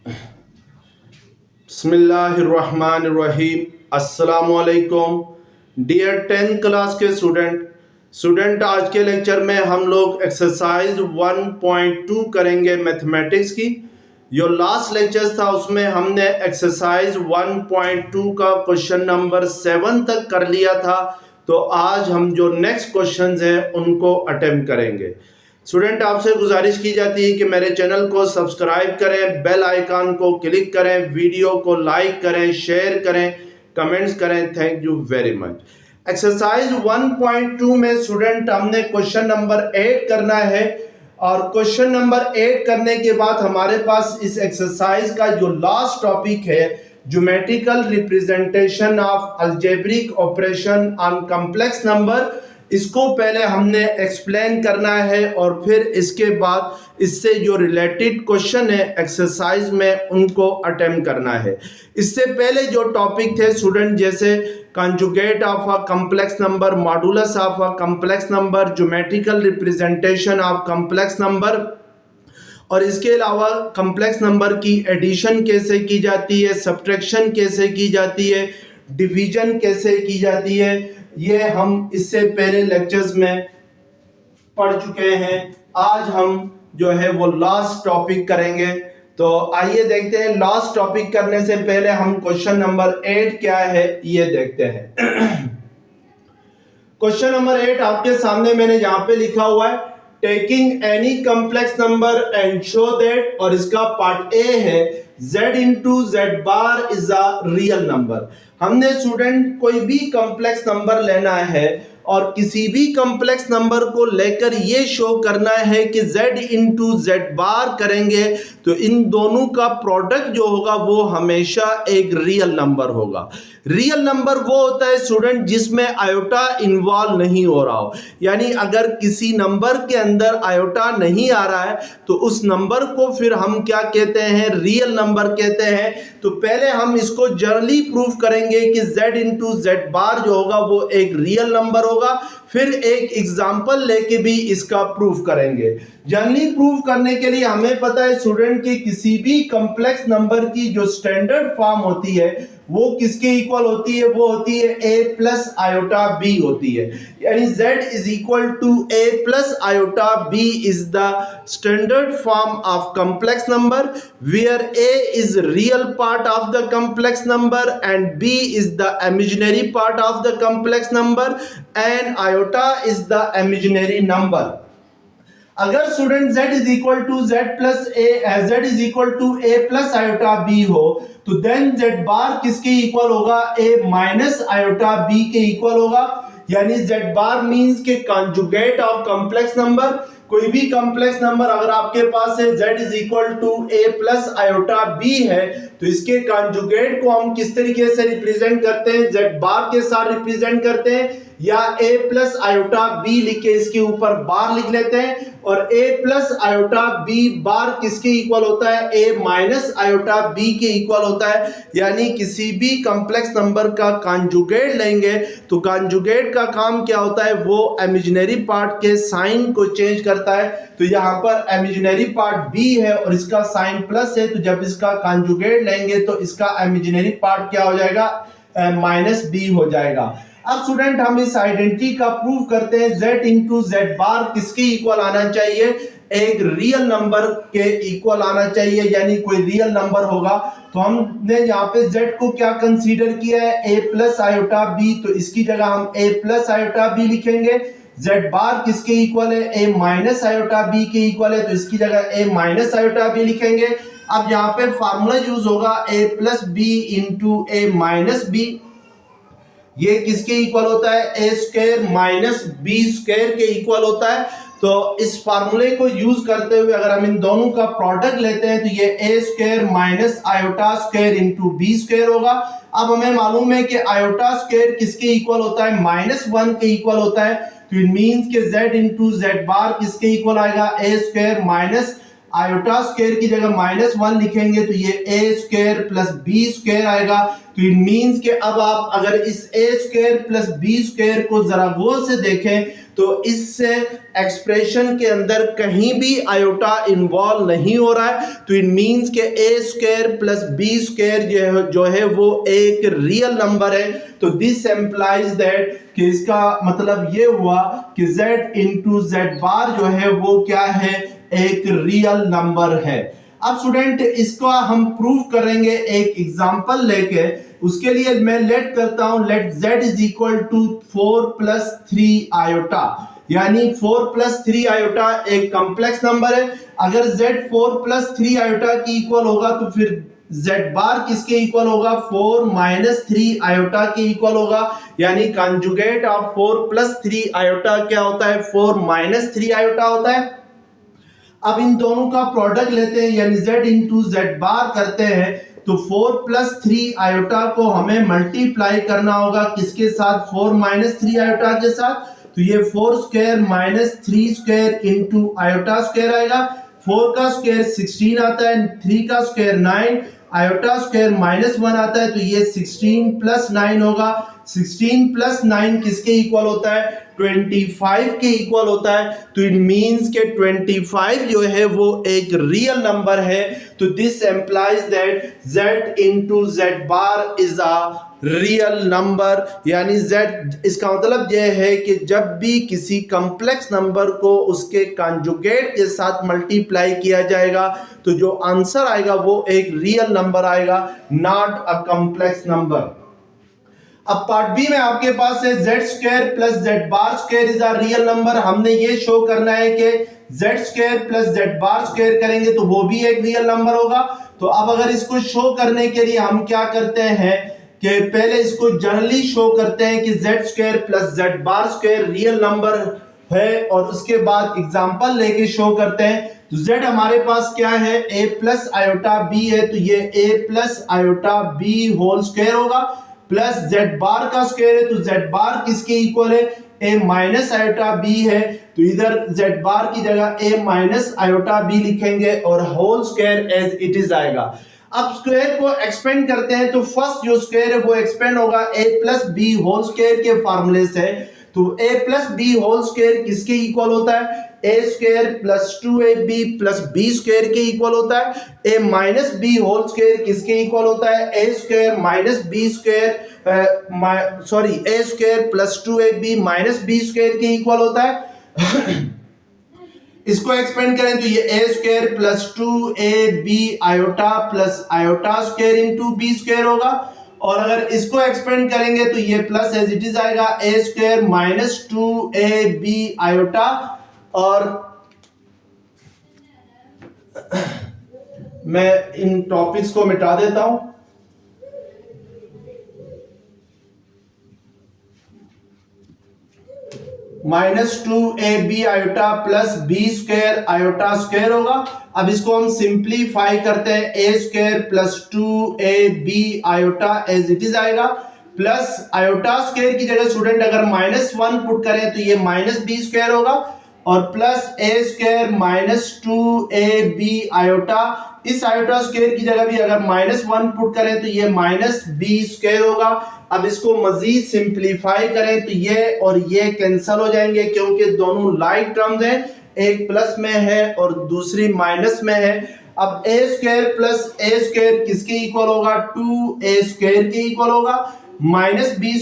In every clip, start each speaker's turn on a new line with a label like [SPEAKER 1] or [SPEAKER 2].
[SPEAKER 1] बिस्मिल्लाहिर्रहमानिर्रहीम। अस्सलामुअलैकुम dear 10th class के स्टूडेंट आज के लेक्चर में हम लोग एक्सरसाइज 1.2 करेंगे मैथमेटिक्स की। जो लास्ट लेक्चर था उसमें हमने एक्सरसाइज 1.2 का क्वेश्चन नंबर 7 तक कर लिया था, तो आज हम जो नेक्स्ट क्वेश्चंस हैं उनको अटेम्प्ट करेंगे। स्टूडेंट आपसे गुजारिश की जाती है कि मेरे चैनल को सब्सक्राइब करें, बेल आइकन को क्लिक करें, वीडियो को लाइक करें, शेयर करें, कमेंट्स करें। Thank you very much. Exercise 1.2 में स्टूडेंट हमने क्वेश्चन नंबर 8 करना है, और क्वेश्चन नंबर 8 करने के बाद हमारे पास इस एक्सरसाइज का जो लास्ट टॉपिक है, geometrical representation of algebraic operation on complex number, इसको पहले हमने एक्सप्लेन करना है और फिर इसके बाद इससे जो रिलेटेड क्वेश्चन है एक्सरसाइज में उनको अटेम्प्ट करना है। इससे पहले जो टॉपिक थे स्टूडेंट, जैसे conjugate of a complex number, modulus of a complex number, geometrical representation of complex number, और इसके अलावा कॉम्प्लेक्स नंबर की एडिशन कैसे की जाती है, सब्ट्रैक्शन कैसे की जाती है, डिवीजन कैसे की जाती है, ये हम इससे पहले लेक्चर्स में पढ़ चुके हैं। आज हम जो है वो लास्ट टॉपिक करेंगे। तो आइए देखते हैं, लास्ट टॉपिक करने से पहले हम क्वेश्चन नंबर 8 क्या है ये देखते हैं। क्वेश्चन नंबर 8 आपके सामने मैंने यहाँ पे लिखा हुआ है, taking any complex number and show that, और इसका पार्ट ए है z into Z bar is a real number. हमने स्टूडेंट कोई भी कॉम्प्लेक्स नंबर लेना है और किसी भी कॉम्प्लेक्स नंबर को लेकर ये शो करना है कि z इंटू जेड बार करेंगे तो इन दोनों का प्रोडक्ट जो होगा वो हमेशा एक रियल नंबर होगा। रियल नंबर वो होता है स्टूडेंट जिसमें आयोटा इन्वॉल्व नहीं हो रहा हो, यानी अगर किसी नंबर के अंदर आयोटा नहीं आ रहा है तो उस नंबर को फिर हम क्या कहते हैं, रियल नंबर कहते हैं। तो पहले हम इसको जनरली प्रूफ करेंगे कि z इंटू जेड बार जो होगा वो एक रियल नंबर होगा, फिर एक एग्जाम्पल लेके भी इसका प्रूफ करेंगे। जनरली प्रूफ करने के लिए हमें पता है स्टूडेंट कि किसी भी कॉम्प्लेक्स नंबर की जो स्टैंडर्ड फॉर्म होती है वो किसके इक्वल होती है, वो होती है a प्लस आयोटा b होती है, यानी z is equal to a plus iota b is the standard form of complex number, where a is real part of the complex number and b is the imaginary part of the complex number and iota is the imaginary number. अगर student z is equal to z plus a, z is equal to a plus iota b हो तो then z bar किसके equal होगा, a minus iota b के equal होगा। यानी z bar means के conjugate of complex number. कोई भी कॉम्प्लेक्स नंबर अगर आपके पास है z is equal to a plus iota b है तो इसके कंजुगेट को हम किस तरीके से रिप्रेजेंट करते हैं, z बार के साथ रिप्रेजेंट करते हैं, या a प्लस आयोटा b लिख के इसके ऊपर बार लिख लेते हैं, और a प्लस आयोटा b बार किसके इक्वल होता है, a माइनस आयोटा b के इक्वल होता है। यानी किसी भी कॉम्प्लेक्स नंबर का कॉन्जुगेट लेंगे तो कॉन्जुगेट का काम क्या होता है, वो इमेजिनरी पार्ट के साइन को चेंज करता है। तो यहाँ पर इमेजिनरी पार्ट b है और इसका साइन प्लस है, तो जब इसका कॉन्जुगेट लेंगे तो इसका इमेजिनरी पार्ट क्या हो जाएगा, माइनस b हो जाएगा। अब स्टूडेंट हम इस आइडेंटिटी का प्रूफ करते हैं, z इंटू जेड बार किसके इक्वल आना चाहिए, एक रियल नंबर के इक्वल आना चाहिए, यानी कोई रियल नंबर होगा। तो हमने यहाँ पे z को क्या कंसीडर किया है, a प्लस आयोटा b, तो इसकी जगह हम a प्लस आयोटा b लिखेंगे। z बार किसके इक्वल है, a माइनस आयोटा b के इक्वल है, तो इसकी जगह a माइनस आयोटा b लिखेंगे। अब यहाँ पे फार्मूला यूज होगा a plus b into a minus b, ये किसके इक्वल होता है, a square minus b square के इक्वल होता है। तो इस फार्मूले को यूज करते हुए अगर हम इन दोनों का प्रोडक्ट लेते हैं तो ये a square minus iota square into b square होगा। अब हमें मालूम है कि आयोटा स्क्वायर किसके इक्वल होता है, -1 के इक्वल होता है। तो इट मींस कि z इंटू जेड बार किसके इक्वल आएगा, a square minus iota square की जगह -1 लिखेंगे तो ये ए स्क्वायर प्लस बी स्क्वायर आएगा। तो इट मींस कि अब आप अगर इस ए स्क्वायर प्लस बी स्क्वायर को जरा गौर से देखें तो इससे एक्सप्रेशन के अंदर कहीं भी आयोटा इन्वॉल्व नहीं हो रहा है। तो इट मींस के ए स्क्वायर प्लस बी स्क्वायर जो है वो एक रियल नंबर है। तो दिस एम्प्लाइज दैट कि इसका मतलब ये हुआ कि z इंटू जेड बार जो है वो क्या है, एक रियल नंबर है। अब स्टूडेंट इसको हम प्रूव करेंगे एक एग्जांपल लेके। उसके लिए मैं लेट करता हूं, let z is equal to 4 plus 3 iota, यानी 4 प्लस 3 आयोटा एक कॉम्प्लेक्स नंबर है। अगर z 4 प्लस 3 आयोटा की इक्वल होगा तो फिर z बार किसके इक्वल होगा, 4 माइनस 3 आयोटा के इक्वल होगा। यानी कंजुगेट ऑफ 4 प्लस 3 आयोटा क्या होता है, 4 माइनस 3 आयोटा होता है। अब इन दोनों का प्रोडक्ट लेते हैं यानी z इंटू जेड बार करते हैं तो 4 प्लस 3 आयोटा को हमें मल्टीप्लाई करना होगा किसके साथ, 4 माइनस 3 आयोटा के साथ। तो ये 4 square minus 3 square into iota square आएगा। 4 का स्क्वायर 16 आता है, 3 का स्क्वायर 9, आयोटा स्क्वायर -1 आता है तो ये 16 प्लस 9 होगा। 16 प्लस 9 किसके इक्वल होता है, 25 के इक्वल होता है। तो इट मींस के 25 जो है वो एक रियल नंबर है। तो this implies that z into Z bar is a real number, यानी z, इसका मतलब यह है कि जब भी किसी कॉम्प्लेक्स नंबर को उसके कॉन्जुगेट के साथ मल्टीप्लाई किया जाएगा तो जो आंसर आएगा वो एक रियल नंबर आएगा, नॉट अ कॉम्प्लेक्स नंबर। अब पार्ट बी में आपके पास है z square plus z bar square is a real number. हमने ये शो करना है कि z square plus z bar square करेंगे तो वो भी एक रियल नंबर होगा। तो अब अगर इसको शो करने के लिए हम क्या करते हैं कि पहले इसको जनरली शो करते हैं कि z square plus z bar square real number है और उसके बाद एग्जांपल लेके शो करते हैं। तो z हमारे पास क्या है, a प्लस आयोटा b है तो ये a plus iota b whole square होगा, प्लस जेड बार का स्क्वायर है तो जेड बार किसके इक्वल है, a माइनस आयोटा b है तो इधर जेड बार की जगह a माइनस आयोटा b लिखेंगे और whole square as it is आएगा। अब स्क्वायर को एक्सपेंड करते हैं तो फर्स्ट जो स्क्वायर है वो एक्सपेंड होगा a plus b whole square के फॉर्मूले से। तो a plus b whole square किसके इक्वल होता है, a square plus 2ab plus b square के इक्वल होता है। a minus b whole square किसके इक्वल होता है, a square minus b square sorry a square plus 2ab minus b square के इक्वल होता है। इसको एक्सपेंड करें तो ये a square plus 2ab iota plus iota square into b square होगा। और अगर इसको एक्सपेंड करेंगे तो ये प्लस एज इट इज आएगा, a square minus 2ab iota. और मैं इन टॉपिक्स को मिटा देता हूं। -2ab iota plus b square iota square होगा। अब इसको हम सिंप्लीफाई करते हैं, a square plus 2ab iota as it is आएगा, प्लस आयोटा स्क्वायर की जगह स्टूडेंट अगर -1 पुट करें तो ये माइनस बी स्क्वायर होगा और plus a square minus 2ab iota. इस आयोटा स्क्वायर की जगह भी अगर -1 पुट करें तो ये माइनस बी स्क्वायर होगा। अब इसको मजीद सिंप्लीफाई करें तो ये और ये कैंसिल हो जाएंगे क्योंकि दोनों लाइक टर्म्स हैं, एक प्लस में है और दूसरी माइनस में है। अब a square plus a square किसके इक्वल होगा, 2a स्क्वायर के इक्वल होगा। माइनस बी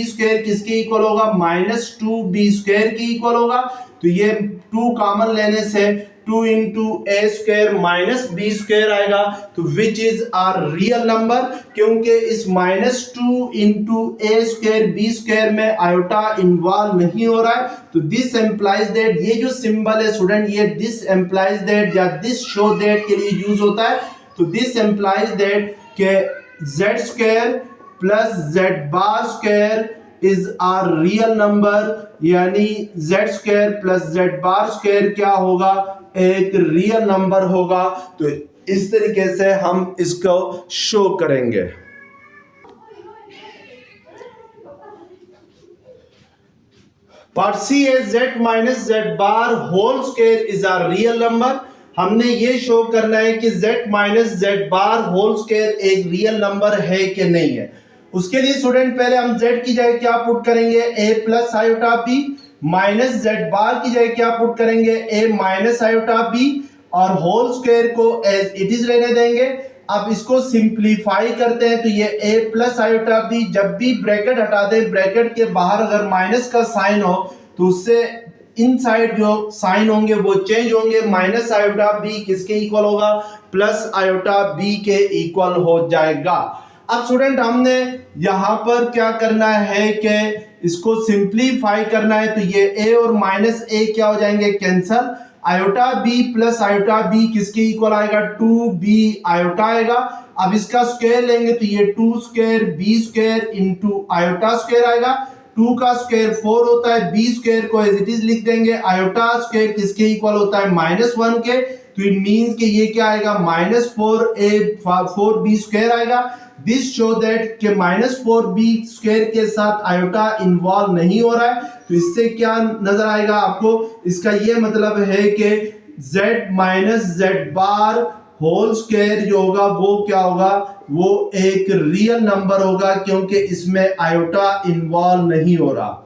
[SPEAKER 1] स्क्वायर किसके इक्वल होगा, माइनस 2b स्क्वायर के इक्वल होगा। तो ये 2 कॉमन लेने से 2 into a square minus b square आएगा। तो which is are real number, क्योंकि इस -2 into a square b square में आयोटा इन्वॉल्व नहीं हो रहा है। तो दिस एम्प्लाइज दैट, ये जो सिंबल है स्टूडेंट ये दिस एम्प्लाइज दैट या दिस शो दैट के लिए यूज होता है। तो दिस एम्प्लाइज दैट के z square plus z bar square is are real number, यानी z square plus z bar square क्या होगा, एक रियल नंबर होगा। तो इस तरीके से हम इसको शो करेंगे। पार्ट सी है z minus z bar whole square is a real number. हमने ये शो करना है कि z minus z bar whole square एक रियल नंबर है कि नहीं है। उसके लिए स्टूडेंट पहले हम z की जगह क्या पुट करेंगे, a plus iota b, minus z bar की जगह क्या पुट करेंगे, a माइनस आयोटा b, और होल स्क्वायर को एज इट इज रहने देंगे। अब इसको सिंप्लीफाई करते हैं तो ये a प्लस आयोटा b, जब भी ब्रैकेट हटा दें, ब्रैकेट के बाहर अगर माइनस का साइन हो तो उससे इनसाइड जो साइन होंगे वो चेंज होंगे। माइनस आयोटा b किसके इक्वल होगा, प्लस आयोटा b के इक्वल हो जाएगा। अब स्टूडेंट हमने यहां पर क्या करना है कि इसको सिंप्लीफाई करना है, तो ये a और माइनस a क्या हो जाएंगे, cancel. Iota b plus iota b किसके इक्वल आएगा, 2b आयोटा आएगा। अब इसका स्क्वायर लेंगे तो ये 2 square b square into iota square आएगा। 2 का स्क्वायर 4 होता है, b स्क्वायर को एज इट इज लिख देंगे। आयोटा स्क्वायर किसके इक्वल होता है, -1 के, तो इट मींस कि ये क्या आएगा, -4b स्क्वायर आएगा। दिस शो दैट कि -4b स्क्वायर के साथ आयोटा इन्वॉल्व नहीं हो रहा है, तो इससे क्या नजर आएगा आपको, इसका ये मतलब है कि z minus z bar whole square जो होगा वो क्या होगा, वो एक रियल नंबर होगा क्योंकि इसमें आयोटा इन्वॉल्व नहीं हो रहा।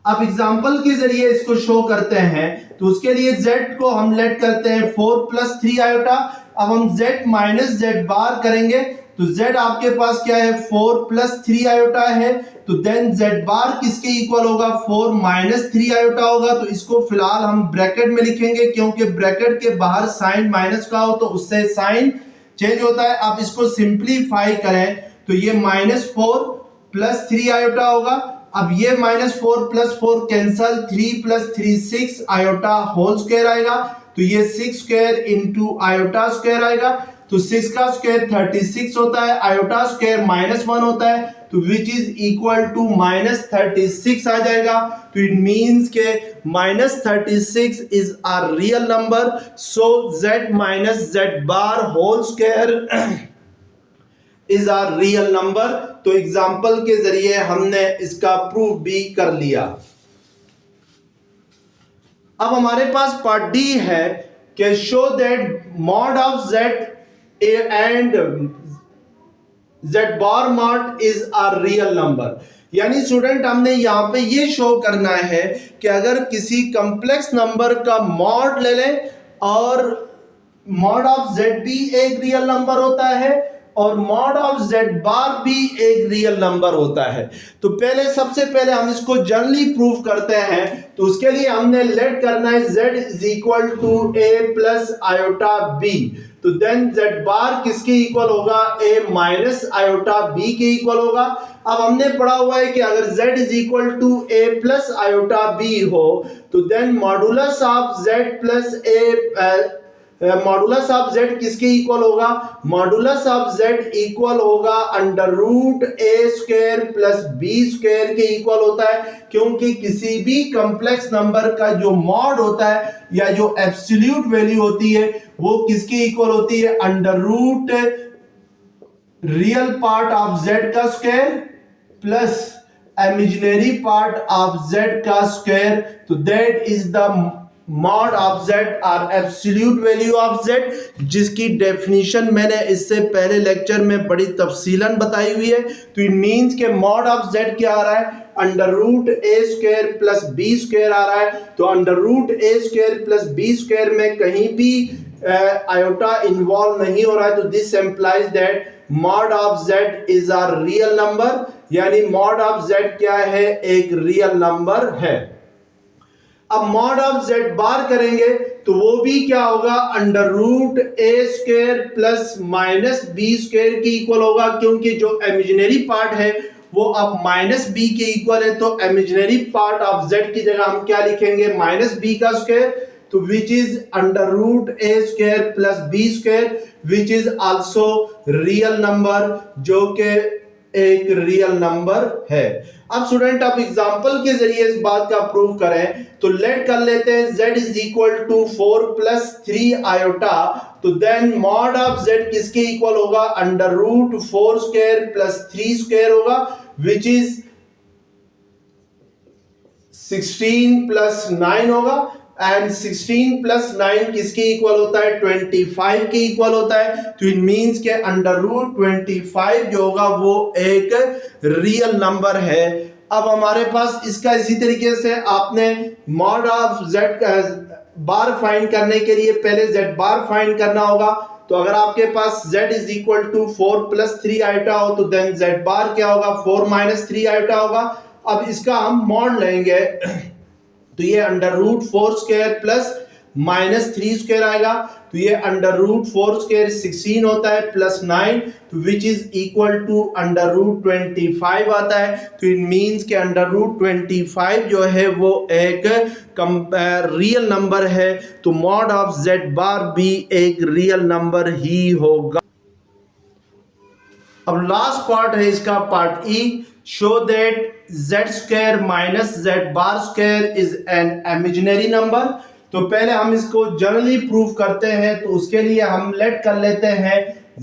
[SPEAKER 1] अब एग्जांपल के जरिए इसको शो करते हैं, तो उसके लिए z को हम लेट करते हैं 4 प्लस 3 आयोटा। अब हम z माइनस जेड बार करेंगे तो z आपके पास क्या है, 4 प्लस 3 आयोटा है, तो देन z बार किसके इक्वल होगा, 4 माइनस 3 आयोटा होगा। तो इसको फिलहाल हम ब्रैकेट में लिखेंगे क्योंकि ब्रैकेट के बाहर साइन माइनस का हो तो उससे साइन चेंज होता है। अब इसको सिंप्लीफाई करें तो ये -4 प्लस 3 आयोटा होगा। अब ये -4 plus 4 cancel, 3 plus 3 6 iota whole square आएगा, तो ये 6 स्क्वायर इंटू आयोटा स्क्वायर आएगा। तो 6 का स्क्वायर 36 होता है, आयोटा स्क्वायर -1 होता है, तो विच इज इक्वल टू -36 आ जाएगा। तो इट मींस के -36 is a real number, so z minus z bar whole square is a real number. तो एग्जाम्पल के जरिए हमने इसका प्रूफ भी कर लिया। अब हमारे पास पार्ट डी है कि show that mod of z and z bar mod is a real number. यानी स्टूडेंट हमने यहां पे ये शो करना है कि अगर किसी कॉम्प्लेक्स नंबर का मॉड ले लें और मॉड ऑफ z भी एक रियल नंबर होता है और मॉड ऑफ z बार भी एक रियल नंबर होता है। तो सबसे पहले हम इसको जनरली प्रूफ करते हैं, तो उसके लिए हमने लेट करना है z is equal to a plus iota b। तो देन z बार किसके इक्वल होगा, a माइनस आयोटा b के इक्वल होगा। अब हमने पढ़ा हुआ है कि अगर z is equal to a plus iota b हो तो then modulus of z plus a, modulus of z किसके इक्वल होगा, मॉडुलस ऑफ z इक्वल होगा under root a square plus b square के इक्वल होता है, क्योंकि किसी भी कॉम्प्लेक्स नंबर का जो मॉड होता है या जो एब्सोल्यूट वैल्यू होती है वो किसके इक्वल होती है, under root real part of z का square plus imaginary part of z का स्क्वायर। तो that is the mod of z और एब्सोल्यूट वैल्यू ऑफ z, जिसकी डेफिनेशन मैंने इससे पहले लेक्चर में बड़ी तफसीलन बताई हुई है। तो इट मींस के मॉड ऑफ z क्या आ रहा है, under root a square plus b square आ रहा है। तो under root a square plus b square में कहीं भी आयोटा इन्वॉल्व नहीं हो रहा है, तो this implies that mod of z is a real number. यानी मॉड ऑफ z क्या है, एक रियल नंबर है। अब मॉड ऑफ z बार करेंगे तो वो भी क्या होगा, under root a square plus minus b square के इक्वल होगा, क्योंकि जो इमेजिनरी पार्ट है वो अब माइनस b के इक्वल है। तो इमेजिनरी पार्ट ऑफ z की जगह हम क्या लिखेंगे, माइनस b का स्क्वायर, तो which is under root a square plus b square which is also real number, जो कि एक रियल नंबर है। अब स्टूडेंट आप एग्जांपल के जरिए इस बात का प्रूव करें, तो लेट कर लेते हैं z is equal to 4 plus 3 iota. तो देन मॉड ऑफ z किसके इक्वल होगा, under root 4 square plus 3 square होगा, विच इज 16 प्लस 9 होगा। एंड 16 प्लस 9 किसके इक्वल होता है? 25 के इक्वल होता है। तो इट मींस के अंडर रूट 25 जो होगा वो एक रियल नंबर है। अब हमारे पास इसका इसी तरीके से आपने mod of Z bar find करने के लिए पहले जेड बार फाइंड करना होगा। तो अगर आपके पास z is equal to 4 plus 3 iota हो तो देन z बार क्या होगा? 4 माइनस 3 आयोटा होगा। अब इसका हम मॉड लेंगे तो ये under root 4 square plus minus 3 square आएगा। तो ये अंडर रूट 4 स्क्वायर 16 होता है प्लस 9 तो which is equal to under root 25 आता है। तो इट मींस के अंडर रूट 25 जो है वो एक रियल नंबर है। तो मॉड ऑफ z बार भी एक रियल नंबर ही होगा। अब लास्ट पार्ट है इसका part E, show that z square minus z bar square is an imaginary number. तो पहले हम इसको जनरली प्रूव करते हैं। तो उसके लिए हम लेट कर लेते हैं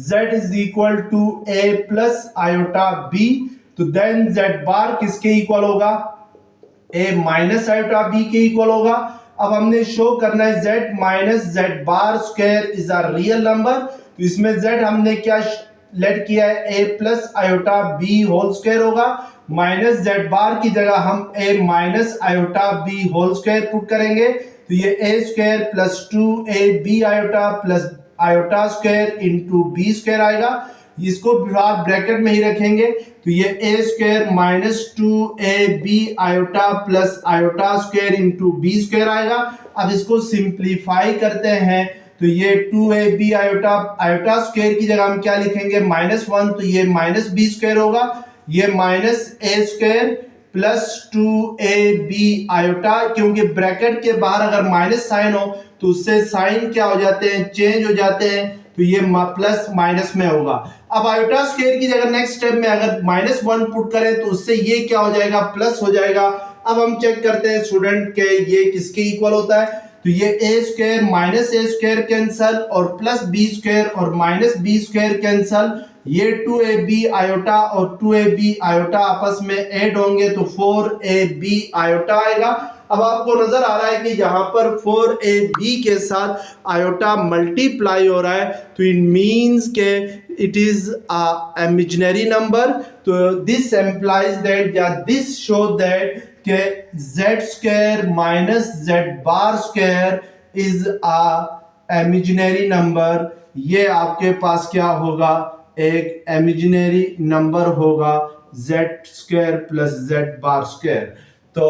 [SPEAKER 1] z is equal to a plus iota b। तो देन z बार किसके इक्वल होगा? a माइनस आयोटा b के इक्वल होगा। अब हमने शो करना है z minus z bar square is a real number. तो इसमें z हमने क्या लेट किया है? a plus iota b whole square होगा। माइनस z बार की जगह हम a minus iota b whole square put करेंगे। तो ये a square plus 2ab iota plus iota square into b square आएगा। इसको ब्रैकेट में ही रखेंगे। तो ये a square minus 2ab iota plus iota square into b square आएगा। अब इसको सिंप्लीफाई करते हैं तो ये 2ab आयोटा आयोटा स्क्वायर की जगह हम क्या लिखेंगे? -1। तो ये माइनस b स्क्वायर होगा। ये minus a square plus 2ab iota, क्योंकि ब्रैकेट के बाहर अगर माइनस साइन हो तो उससे साइन क्या हो जाते हैं? चेंज हो जाते हैं। तो ये प्लस माइनस में होगा। अब आयोटा स्क्वायर की जगह नेक्स्ट स्टेप में अगर -1 पुट करें तो उससे ये क्या हो जाएगा? प्लस हो जाएगा। अब हम चेक करते हैं स्टूडेंट के ये किसके इक्वल होता है। तो ये a square minus a square cancel और प्लस b स्क्वायर और माइनस b स्क्वायर कैंसल। ये 2ab आयोटा और 2ab आयोटा आपस में ऐड होंगे तो 4ab आयोटा आएगा। अब आपको नजर आ रहा है कि यहाँ पर 4ab के साथ आयोटा मल्टीप्लाई हो रहा है। तो इट मींस के it is a imaginary number. तो दिस एम्प्लाइज दैट या दिस शो दैट के z square minus z bar square is a imaginary number. ये आपके पास क्या होगा? एक इमेजिनरी नंबर होगा z square plus z bar square. तो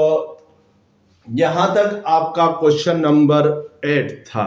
[SPEAKER 1] यहां तक आपका क्वेश्चन नंबर 8 था।